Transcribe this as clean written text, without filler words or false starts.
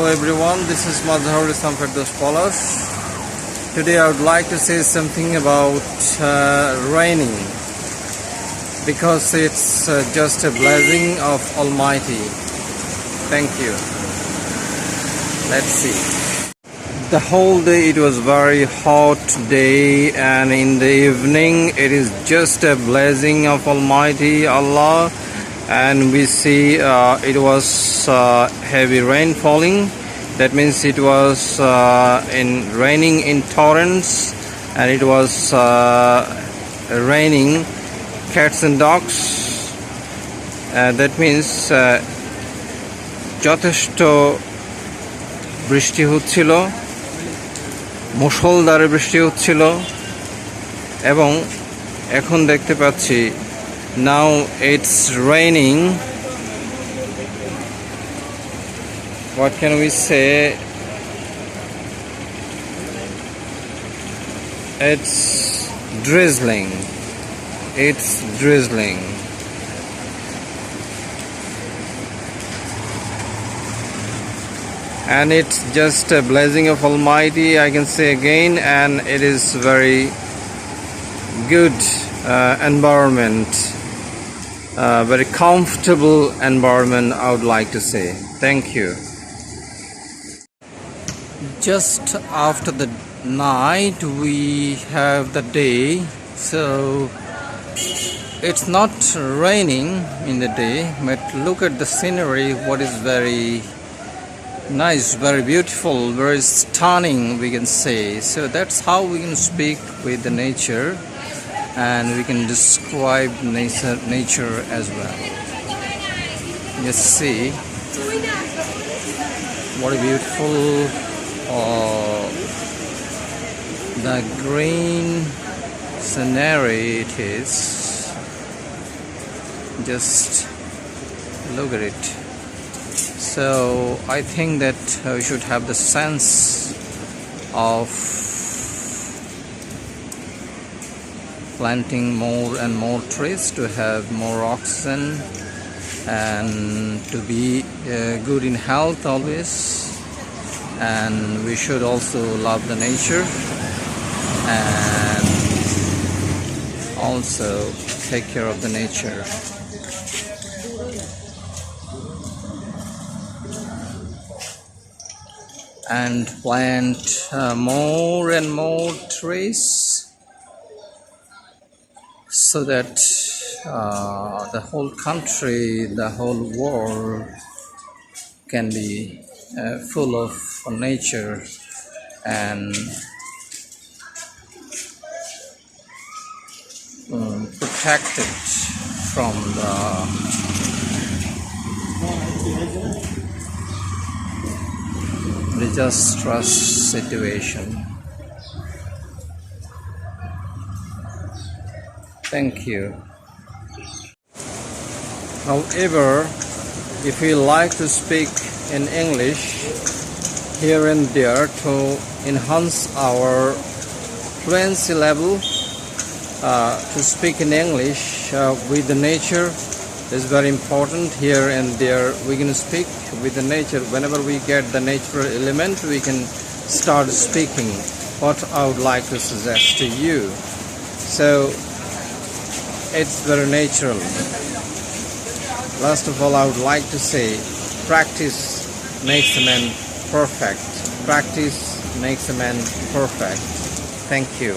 everyone, this is Mazhar Islam Firdaus POLASH. Today I would like to say something about raining, because it's just a blessing of Almighty. Thank you. Let's see. The whole day it was very hot day, and in the evening it is just a blessing of Almighty Allah. And we see it was heavy rain falling. That means it was raining in torrents, and it was raining cats and dogs. That means যথেষ্ট বৃষ্টি হচ্ছিল, মুষলধারে বৃষ্টি হচ্ছিল, এবং এখন দেখতে পাচ্ছি now it's raining. What can we say? It's drizzling. It's drizzling. And it's just a blessing of Almighty, I can say again, and it is very good environment. Very comfortable environment, I would like to say. Thank you. Just after the night we have the day, so it's not raining in the day, but look at the scenery, what is very nice, very beautiful, very stunning, we can say. So that's how we can speak with the nature, and we can describe nature as well. Just see what a beautiful the green scenery it is. Just look at it. So I think that we should have the sense of planting more and more trees to have more oxygen and to be good in health always. And we should also love the nature and also take care of the nature. And plant more and more trees, so that the whole country, the whole world can be full of nature and protected from the disastrous situation. Thank you. However, if we like to speak in English here and there to enhance our fluency level, to speak in English with the nature is very important. Here and there we can speak with the nature. Whenever we get the natural element, we can start speaking. What I would like to suggest to you. So it's very natural. Last of all, I would like to say, practice makes a man perfect. Practice makes a man perfect. Thank you.